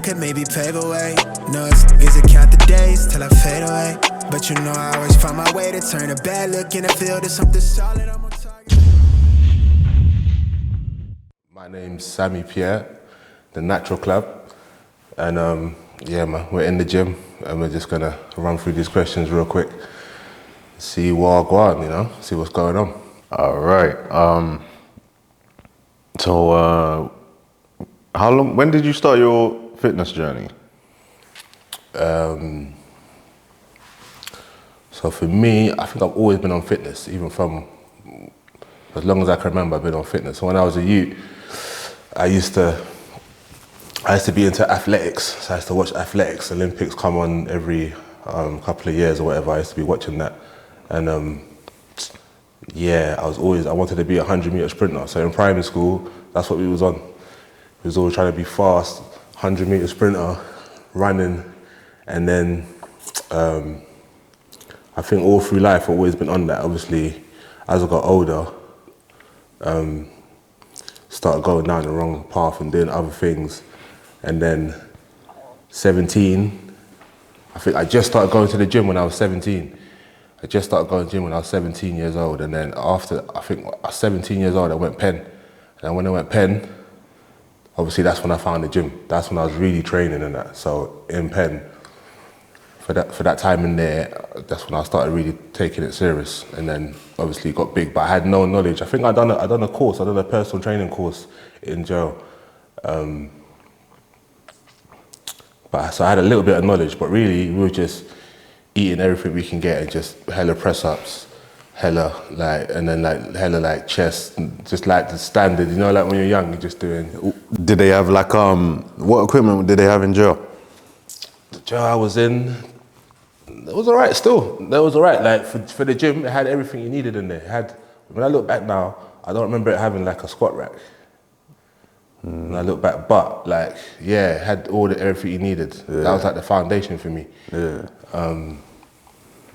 could maybe pave a way. No, it's niggas that count the days till I fade away. But you know I always find my way to turn a bad look in the field to something solid. I'm on target. My name's Sammy, the Natural Club. And yeah, man, we're in the gym and we're just gonna run through these questions real quick. See what I go on, you know, see what's going on. All right. So how long? When did you start your fitness journey? So for me, I think I've always been on fitness, even from as long as I can remember. I've been on fitness. So when I was a youth, I used to be into athletics. So I used to watch athletics. Olympics come on every couple of years or whatever. I used to be watching that, and yeah, I wanted to be a 100-meter sprinter. So in primary school, that's what we was on. We was always trying to be fast, 100-meter sprinter, running, and then I think all through life I've always been on that. Obviously, as I got older, started going down the wrong path and doing other things. And then 17, I think I just started going to the gym when I was 17. I just started going to the gym when I was 17 years old. And then after, I think I was 17 years old, I went Penn. And when I went Penn, obviously that's when I found the gym. That's when I was really training and that. So in Penn, for that time in there, that's when I started really taking it serious. And then obviously got big, but I had no knowledge. I think I done a course, I done a personal training course in jail. So I had a little bit of knowledge, but really we were just eating everything we can get and just hella press ups, hella chest, just like the standard, you know, like when you're young, you're just doing. Did they have like what equipment did they have in jail? The jail I was in, it was alright still. That was alright. Like for the gym, it had everything you needed in there. When I look back now, I don't remember it having like a squat rack. When I look back, but like, yeah, it had everything you needed. Yeah. That was like the foundation for me. Yeah.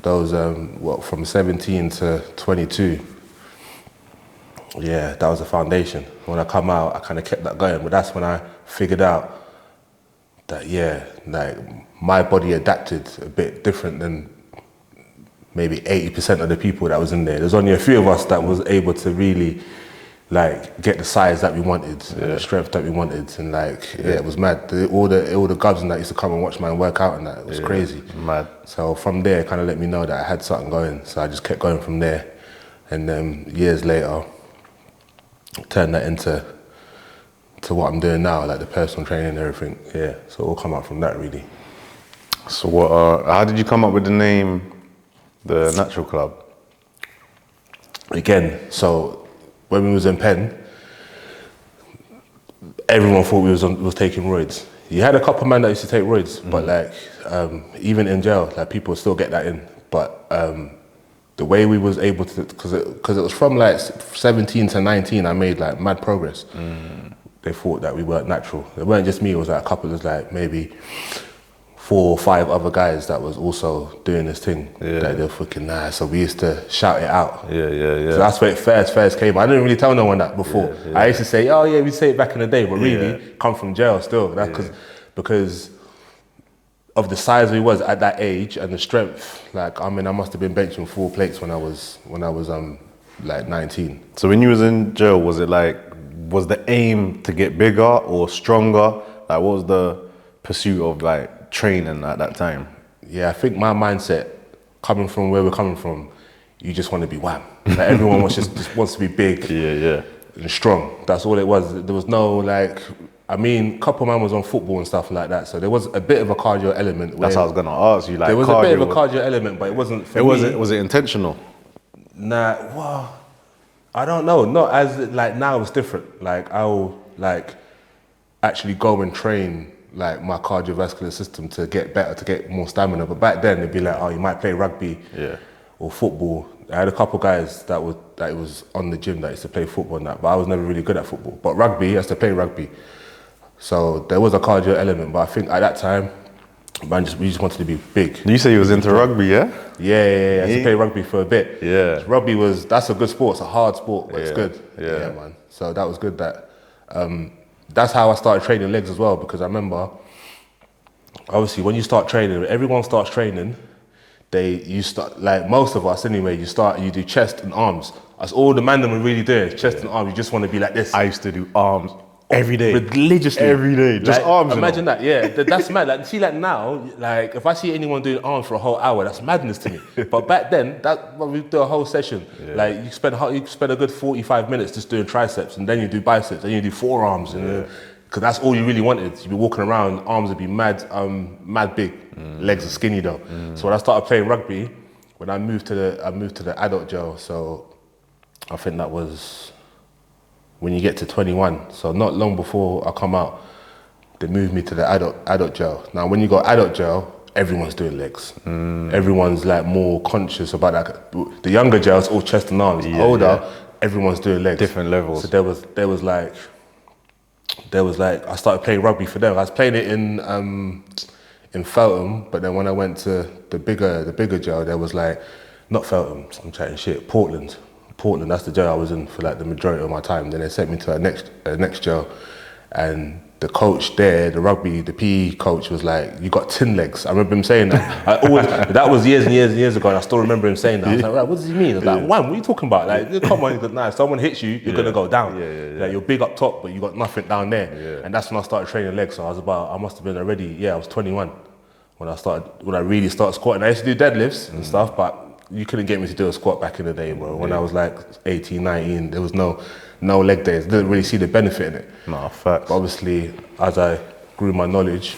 Those from 17 to 22. Yeah, that was the foundation. When I come out, I kind of kept that going, but that's when I figured out that, yeah, like my body adapted a bit different than maybe 80% of the people that was in there. There's only a few of us that was able to really like get the size that we wanted, the strength that we wanted, and like it was mad. All the gubs and that used to come and watch man work out and that. It was crazy. Mad. So from there, it kind of let me know that I had something going. So I just kept going from there, and then years later, turned that into what I'm doing now, like the personal training and everything. Yeah. So it all come out from that really. So what? How did you come up with the name, the Natural Club? Again, so. When we was in Penn, everyone thought we was taking roids. You had a couple of men that used to take roids, but like even in jail, like people still get that in. But the way we was able to, because it was from like 17 to 19, I made like mad progress. They thought that we weren't natural. It weren't just me. It was like a couple of like maybe 4 or 5 other guys that was also doing this thing. Yeah. That they were fucking nice. So we used to shout it out. Yeah. So that's where it first came. I didn't really tell no one that before. Yeah. I used to say, oh yeah, we say it back in the day, but really come from jail still. That's because of the size we was at that age and the strength. Like I mean, I must have been benching 4 plates when I was like 19. So when you was in jail, was the aim to get bigger or stronger? Like what was the pursuit of like training at that time? Yeah, I think my mindset, coming from where we're coming from, you just want to be wham. Like everyone just wants to be big, and strong. That's all it was. There was no like, I mean, couple man was on football and stuff like that, so there was a bit of a cardio element. That's what I was gonna ask you. Like there was a bit of a cardio element, but it wasn't. Was it intentional? Nah, well, I don't know. Not as like now it's different. Like I'll like actually go and train like my cardiovascular system to get better, to get more stamina. But back then it'd be like, oh, you might play rugby or football. I had a couple guys that was on the gym that used to play football and that, but I was never really good at football. But rugby, I used to play rugby. So there was a cardio element, but I think at that time, man, we just wanted to be big. You say you was into rugby, yeah? Yeah. I used to play rugby for a bit. Yeah. Rugby that's a good sport. It's a hard sport, but it's good. Yeah, man. So that was good. That's how I started training legs as well, because I remember obviously when you start training, everyone starts training. You start, like most of us anyway, you do chest and arms. That's all the man them are really doing, chest and arms. You just want to be like this. I used to do arms every day. Religiously. Every day. Just like, arms. Imagine that, yeah. That's mad. Like, see, like now, like if I see anyone doing arms for a whole hour, that's madness to me. But back then, we do a whole session. Yeah. Like you spend a good 45 minutes just doing triceps, and then you do biceps, then you do forearms, and because that's all you really wanted. You'd be walking around, arms would be mad big, legs are skinny though. So when I started playing rugby, when I moved to the adult gel, so I think that was when you get to 21. So not long before I come out, they moved me to the adult gel. Now when you go adult gel, everyone's doing legs. Everyone's like more conscious about that. The younger gels, all chest and arms. Older, everyone's doing legs. Different levels. So there was like I started playing rugby for them. I was playing it in Feltham, but then when I went to the bigger gel, there was like not Feltham. I'm chatting shit. Portland. That's the gel I was in for like the majority of my time. Then they sent me to a next gel, and the coach there, the PE coach was like, "You got tin legs." I remember him saying that. That was years and years ago, and I still remember him saying that. I was like, right, what does he mean? I was like, what are you talking about? Like, come on, if someone hits you, you're gonna go down. Like, you're big up top, but you got nothing down there. And that's when I started training legs. So I must have been already, I was 21 when I really started squatting. I used to do deadlifts and stuff, but you couldn't get me to do a squat back in the day, bro. When I was like 18, 19, there was no leg days. Didn't really see the benefit in it. No, facts. But obviously, as I grew my knowledge,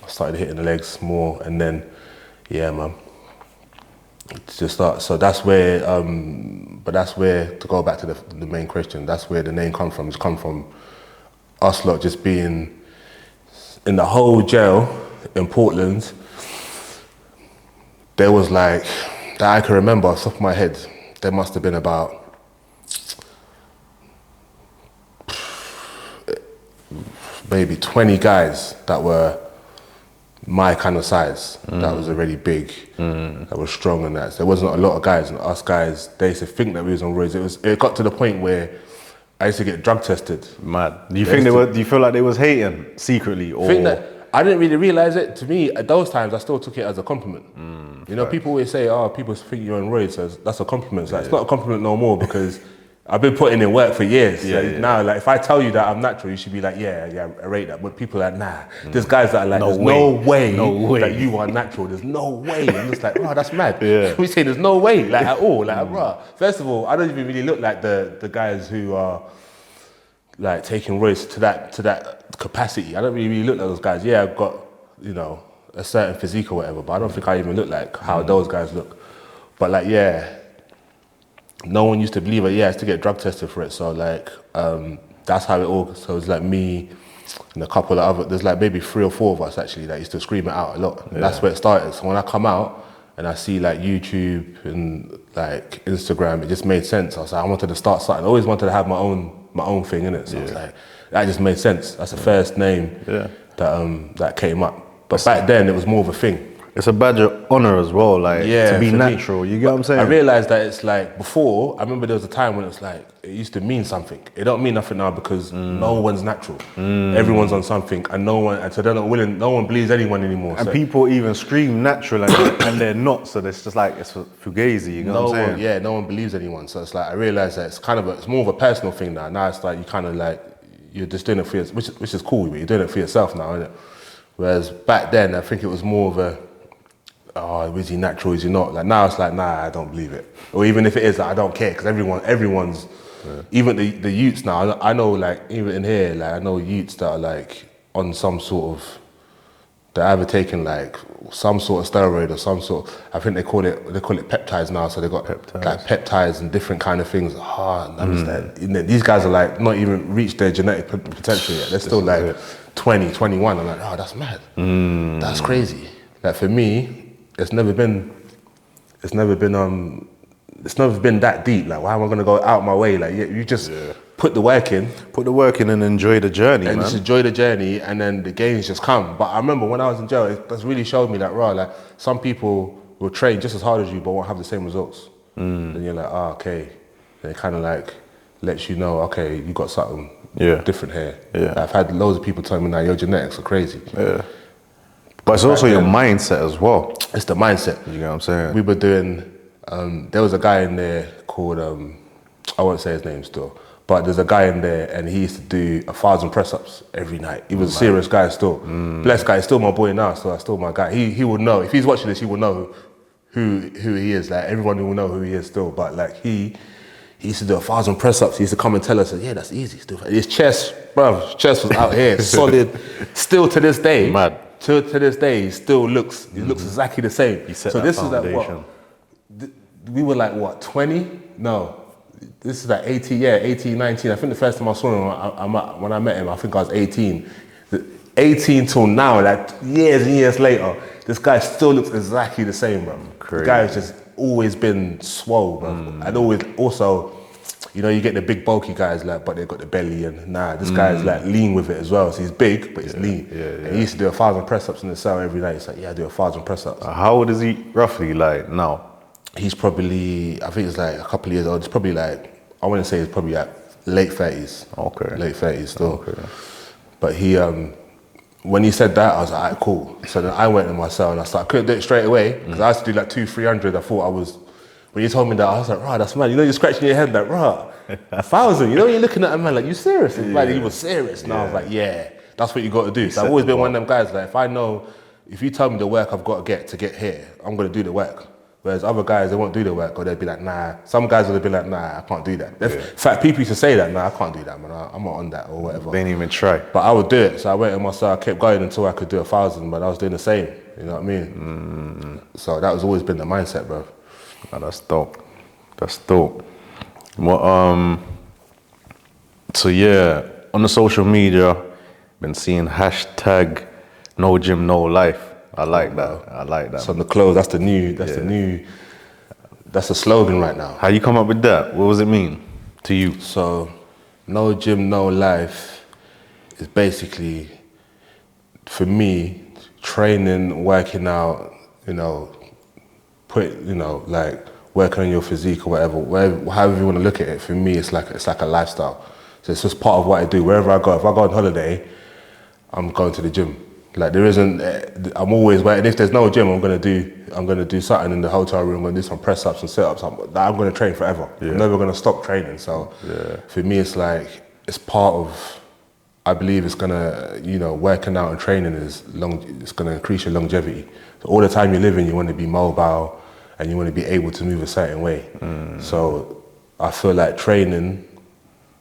I started hitting the legs more, and then, man, to start. So that's where, to go back to the main question, that's where the name comes from. It's come from us lot just being in the whole gel in Portland. There was like, that I can remember off the top of my head, there must have been about maybe 20 guys that were my kind of size, that was already big, that was strong and that. So there wasn't a lot of guys, and us guys, they used to think that we was on roids. It got to the point where I used to get drug tested. Mad. Do you feel like they was hating secretly? Or? I didn't really realise it. To me, at those times, I still took it as a compliment. You know, people always say, people think you're on roids, so that's a compliment. So it's not a compliment no more, because I've been putting in work for years. Now, like, if I tell you that I'm natural, you should be like, I rate that. But people are like, nah. There's guys that are like, there's no way that you are natural. There's no way. I'm just like, bro, that's mad. We say there's no way, like, at all. Like, bro, first of all, I don't even really look like the guys who are like taking roids to that capacity. I don't really look like those guys. I've got, a certain physique or whatever, but I don't think I even look like how those guys look. But like, no one used to believe it. I used to get drug tested for it. So like, that's how it all. So it's like me and a couple of other. There's like maybe 3 or 4 of us actually that used to scream it out a lot. And that's where it started. So when I come out and I see like YouTube and like Instagram, it just made sense. I was like, I wanted to start something. I always wanted to have my own thing in it. So I was like, that just made sense. That's the first name that came up. But back then it was more of a thing. It's a badge of honor as well, like to be natural. You get what I'm saying? I realized that it's like before. I remember there was a time when it's like it used to mean something. It don't mean nothing now because no one's natural. Everyone's on something, and so they're not willing. No one believes anyone anymore. And people even scream natural, and they're not. So it's just like it's fugazi. You know what I'm saying? No one believes anyone. So it's like I realized that it's more of a personal thing now. Now it's like you kind of like you're just doing it for yourself, which is cool. But you're doing it for yourself now, isn't it? Whereas back then, I think it was more of a is he natural, is he not? Like now it's like, nah, I don't believe it. Or even if it is, like, I don't care, because everyone's, even the youths now, I know like, even in here, like I know youths that are like on some sort of, they're either taking like some sort of steroid or some sort, I think they call it peptides now, so they got like peptides and different kind of things. These guys are like not even reached their genetic potential yet. They're still like 20, 21. I'm like, that's mad. That's crazy. Like for me, it's never been that deep. Like, why am I gonna go out my way? Like, you just put the work in. Put the work in and enjoy the journey, and man. just enjoy the journey, and then the gains just come. But I remember when I was in jail, that's really showed me that, like some people will train just as hard as you, but won't have the same results. Then you're like, okay. And it kind of like lets you know, okay, you got something different here. I've had loads of people tell me now, your genetics are crazy. But it's also your mindset as well. It's the mindset. You know what I'm saying? We were doing, there was a guy in there called, I won't say his name still, but there's a guy in there and he used to do 1,000 press-ups every night. He was a serious guy still. Blessed guy, he's still my boy now, so that's still my guy. He would know, if he's watching this, he will know who he is. Like everyone will know who he is still, but like he used to do 1,000 press-ups. He used to come and tell us, yeah, that's easy. Still. His chest, bro, his chest was out here, solid. Still to this day, mad. To this day, he still looks, he looks exactly the same. He set so that this foundation. is like what? We were like what, 20? No, this is like 18, yeah, 18, 19. I think the first time I saw him, when I met him, I think I was 18. 18 till now, like years and years later, this guy still looks exactly the same, bro. Crazy. The guy has just always been swole, bro. And always, also, you know, you get the big bulky guys, like, but they've got the belly, and this guy's like lean with it as well. So he's big, but he's lean. And he used to do 1,000 press-ups in the cell every night. He's like, yeah, I do 1,000 press-ups. How old is he roughly like now? He's probably, I think it's like a couple of years old. It's probably like, I wouldn't say he's probably like late 30s. Okay. Late 30s still. Okay. But he, when he said that, I was like, all right, cool. So then I went in my cell and I started, I couldn't do it straight away because I used to do like 200-300. I thought I was, when you told me that, I was like, right, that's mad. You know, you're scratching your head like, right, 1,000. You know, you're looking at a man like, you serious? Like, he was serious. And I was like, yeah, that's what you got to do. So I've always been one of them guys, like, if I know, if you tell me the work I've got to get here, I'm going to do the work. Whereas other guys, they won't do the work, or they'll be like, nah. Some guys will be like, nah, I can't do that. In fact, people used to say that, nah, I can't do that, man. I'm not on that, or whatever. They didn't even try. But I would do it. So I went in my cell, I kept going until I could do 1,000, but I was doing the same. You know what I mean? So that has always been the mindset, bro. Oh, that's dope. That's dope. Well, so yeah, on the social media, been seeing hashtag no gym, no life. I like that. I like that. It's on the clothes. That's the new, that's the slogan right now. How you come up with that? What does it mean to you? So, no gym, no life is basically, for me, training, working out, you know, like working on your physique or whatever, however you want to look at it. For me, it's like a lifestyle. So it's just part of what I do. Wherever I go, if I go on holiday, I'm going to the gym. Like there isn't, I'm always waiting. If there's no gym, I'm gonna do something in the hotel room. I'm gonna do some press ups and sit ups. I'm gonna train forever. I'm never gonna stop training. So for me, it's like it's part of. I believe it's gonna, you know, working out and training it's gonna increase your longevity. So all the time you're living, you want to be mobile and you want to be able to move a certain way. So I feel like training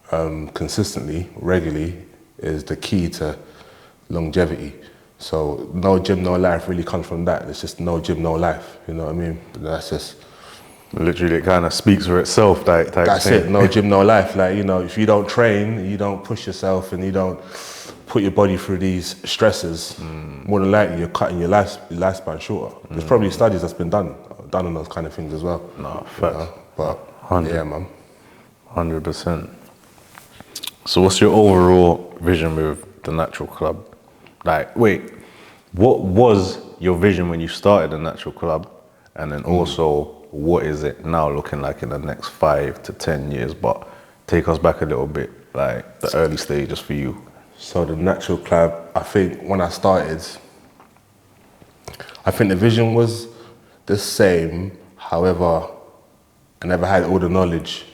consistently, regularly, is the key to longevity. So no gym, no life really comes from that. It's just no gym, no life. You know what I mean? That's just literally, it kind of speaks for itself. That's it. No gym, no life. Like, you know, if you don't train, you don't push yourself, and you don't put your body through these stresses, more than likely you're cutting your lifespan shorter. There's probably studies that's been done on those kind of things as well. No, facts. But 100. yeah, man. 100%. So what's your overall vision with the Natural Club? Like, wait, what was your vision when you started the Natural Club? And then also, what is it now looking like in the next 5 to 10 years? But take us back a little bit, like the early stages for you. So the Natural Club, I think when I started, I think the vision was the same. However, I never had all the knowledge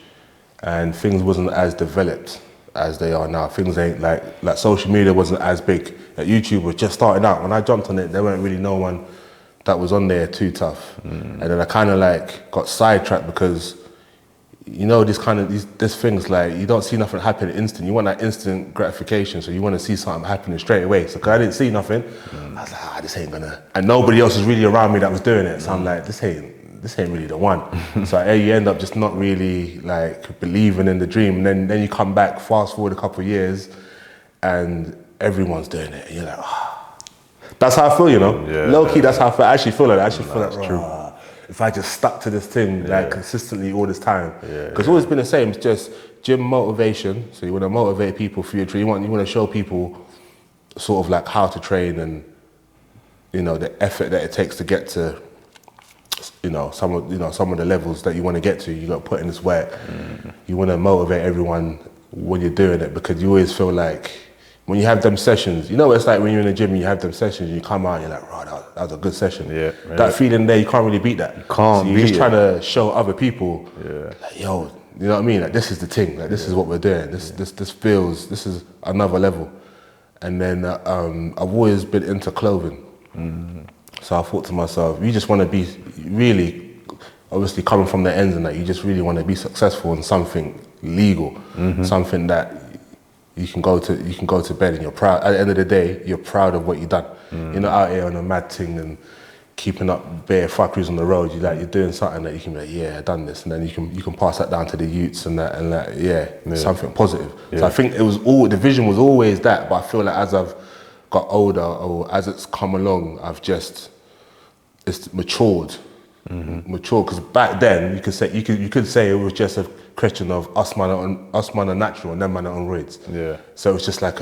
and things wasn't as developed as they are now. Things ain't like social media wasn't as big. Like YouTube was just starting out. When I jumped on it, there weren't really no one that was on there too tough. And then I kind of like got sidetracked because, you know, these things, like, you don't see nothing happen instant. You want that instant gratification, so you want to see something happening straight away. So cause I didn't see nothing, I was like, this ain't gonna, and nobody else was really around me that was doing it. So I'm like, this ain't really the one. So you end up just not really like believing in the dream. And then you come back, fast forward a couple of years, and everyone's doing it. And you're like, that's how I feel, you know? Yeah. Low key, that's how I feel. I actually feel like, if I just stuck to this thing like consistently all this time. Because it's always been the same. It's just gym motivation. So you want to motivate people for your dream. You want to show people sort of like how to train and, you know, the effort that it takes to get to, some of the levels that you want to get to. You got to put in this work. You want to motivate everyone when you're doing it, because you always feel like when you have them sessions, you know what it's like when you're in the gym and you have them sessions, you come out and you're like, right, that was a good session. Yeah, that feeling there, you can't really beat that. You can't so you're beat just it. trying to show other people, Yeah. like, yo, you know what I mean? Like, this is the thing. Like, this is what we're doing. This is another level. And then I've always been into clothing. So I thought to myself, you just want to be really, obviously coming from the ends and that, you just really want to be successful in something legal, something that you can go to bed and you're proud. At the end of the day, you're proud of what you've done. You're not out here on a mad thing and keeping up bare fuckeries on the road. You're doing something that you can be like, yeah, I done this, and then you can pass that down to the youths and something positive. So I think the vision was always that, but I feel like as I've got older or as it's come along, it's matured. Mature, because back then you could say it was just a question of us man are natural and them man are on roids. Yeah. So it's just like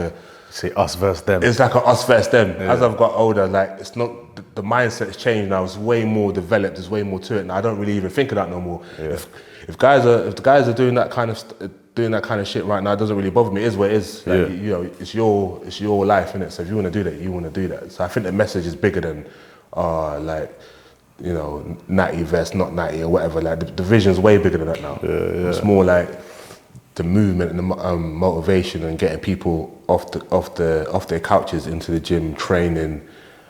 say us versus them. It's like us versus them. Yeah. As I've got older, like it's not the mindset's changed now. It's way more developed. There's way more to it. And I don't really even think of that no more. Yeah. If the guys are doing that kind of shit right now, it doesn't really bother me. It is what it is. Like, you know, it's your life, innit? So if you want to do that, you want to do that. So I think the message is bigger than like, you know, natty versus not natty or whatever. Like the vision's way bigger than that now. Yeah. It's more like the movement and the motivation and getting people off their couches into the gym, training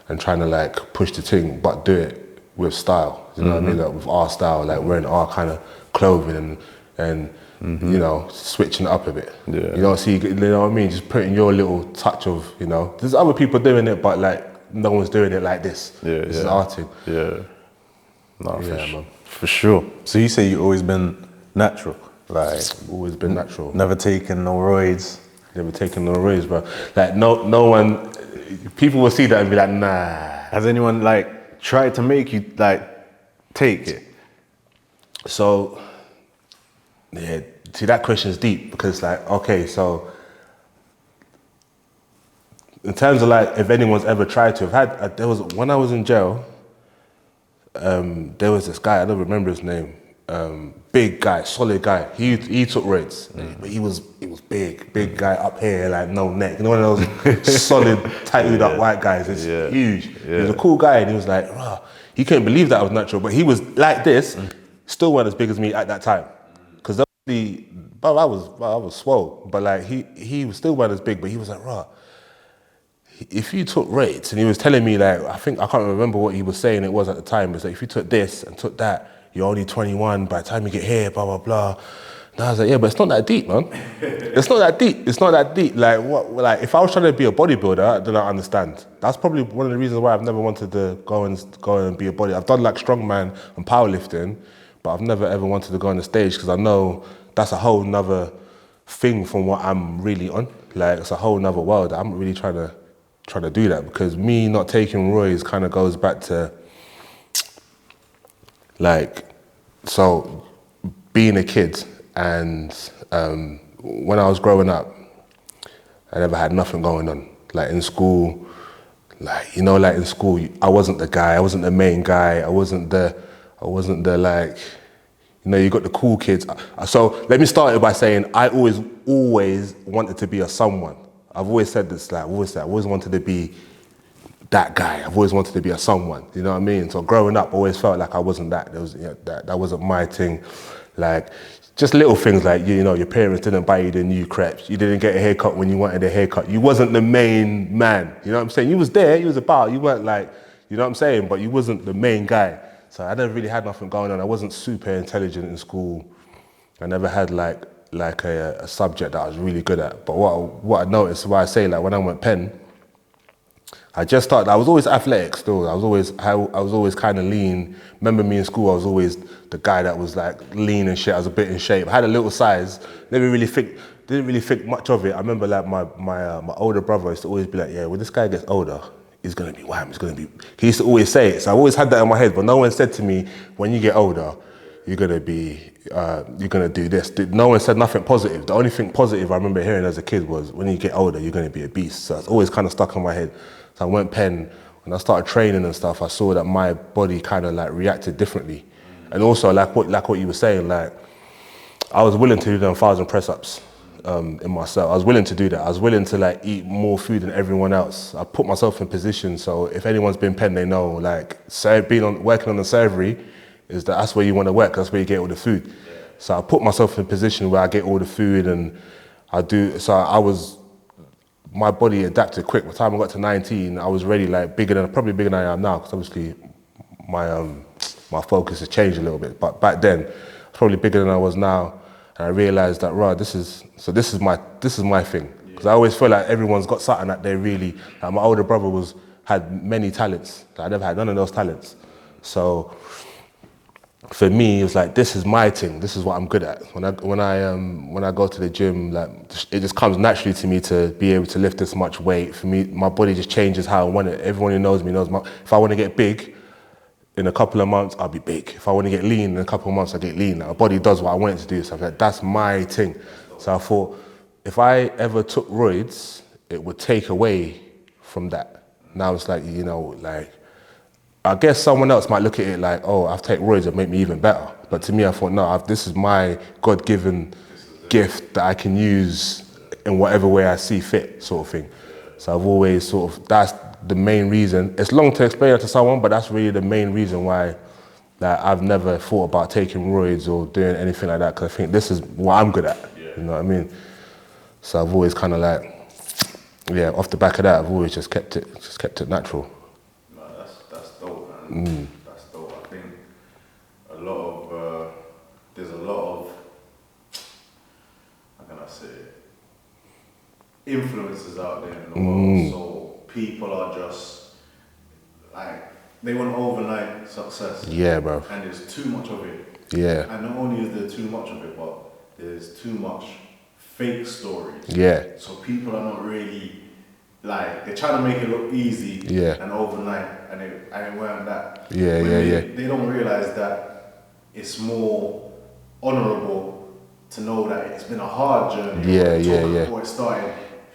and trying to like push the thing, but do it with style. You know what I mean? Like with our style, like wearing our kind of clothing and you know, switching it up a bit. Yeah. You know what I mean? Just putting your little touch of, you know, there's other people doing it, but like no one's doing it like this. Yeah. This is our thing. Yeah. No, man. For sure. So you say you've always been natural? Like always been natural. Never taken no roids? Never taken no roids, bro. Like no one, people will see that and be like, nah. Has anyone like tried to make you like take it? So, yeah, see that question's deep because like, okay, so in terms of like, if anyone's ever tried to, when I was in jail, there was this guy, I don't remember his name, big guy, solid guy. He took roids, but he was big guy up here, like no neck. You know, one of those solid, tattooed up white guys. It's huge. He was a cool guy, and he was like, rah. He couldn't believe that I was natural, but he was like this, still weren't as big as me at that time. Because I was swole, but like he was still weren't as big, but he was like, rah. If you took rates, and he was telling me like, I can't remember what he was saying it was at the time, but it's like, if you took this and took that, you're only 21, by the time you get here, blah, blah, blah. And I was like, yeah, but it's not that deep, man. It's not that deep. Like, what? Like, if I was trying to be a bodybuilder, then I understand. That's probably one of the reasons why I've never wanted to go and be a bodybuilder. I've done like strongman and powerlifting, but I've never ever wanted to go on the stage because I know that's a whole nother thing from what I'm really on. Like, it's a whole nother world. I'm really trying to do that because me not taking roids kind of goes back to like, so being a kid and when I was growing up, I never had nothing going on. Like in school, like, you know, like in school, I wasn't the guy, I wasn't the main guy, I wasn't the like, you know, you got the cool kids. So let me start it by saying I always wanted to be a someone. I've always said this, like, I always wanted to be that guy. I've always wanted to be a someone, you know what I mean? So growing up, I always felt like I wasn't that. There was, you know, that wasn't my thing. Like, just little things like, you know, your parents didn't buy you the new crepes. You didn't get a haircut when you wanted a haircut. You wasn't the main man, you know what I'm saying? You was there, you was about, you weren't like, you know what I'm saying? But you wasn't the main guy. So I never really had nothing going on. I wasn't super intelligent in school. I never had like a subject that I was really good at. But what I noticed, why I say like when I went Penn, I was always athletic still. I was always kind of lean. Remember me in school, I was always the guy that was like lean and shit. I was a bit in shape. I had a little size. Didn't really think much of it. I remember like my older brother used to always be like, yeah, when this guy gets older, he's gonna be wham, he used to always say it. So I always had that in my head, but no one said to me, when you get older, you're gonna do this. No one said nothing positive. The only thing positive I remember hearing as a kid was, when you get older, you're gonna be a beast. So it's always kind of stuck in my head. So I went Penn, when I started training and stuff, I saw that my body kind of like reacted differently. And also like what you were saying, like I was willing to do them 1,000 press-ups in myself. I was willing to do that. I was willing to like eat more food than everyone else. I put myself in position, so if anyone's been pen, they know, like, working on the servery that's where you want to work, that's where you get all the food. So I put myself in a position where I get all the food, and my body adapted quick. By the time I got to 19, I was already like probably bigger than I am now, because obviously my focus has changed a little bit. But back then, I was probably bigger than I was now, and I realized that, right, this is my thing. Because I always feel like everyone's got something that they really. Like my older brother had many talents. I never had none of those talents. So for me, it was like, this is my thing. This is what I'm good at. When I go to the gym, like, it just comes naturally to me to be able to lift this much weight. For me, my body just changes how I want it. Everyone who knows me knows if I want to get big, in a couple of months, I'll be big. If I want to get lean, in a couple of months, I'll get lean. Like, my body does what I want it to do. So I'm like, that's my thing. So I thought, if I ever took roids, it would take away from that. Now it's like, you know, like, I guess someone else might look at it like, oh, I've taken roids and make me even better. But to me, I thought, no, this is my God-given gift that I can use in whatever way I see fit, sort of thing. So I've always that's the main reason. It's long to explain it to someone, but that's really the main reason why I've never thought about taking roids or doing anything like that, because I think this is what I'm good at, you know what I mean? So I've always kind of like, yeah, off the back of that, I've always just kept it natural. That's dope, man. That's dope. I think there's a lot of, how can I say it, influences out there in the world. So people are just like, they want overnight success. Yeah, bro. And there's too much of it. Yeah. And not only is there too much of it, but there's too much fake stories. Yeah. So people are not really, like, they're trying to make it look easy and overnight, and it weren't that. They don't realize that it's more honorable to know that it's been a hard journey. Before it started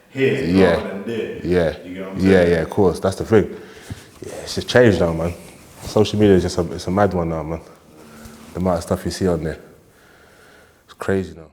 here rather than there. Yeah. You get what I'm saying? Yeah, of course. That's the thing. Yeah, it's just changed now, man. Social media is it's a mad one now, man. The amount of stuff you see on there. It's crazy now.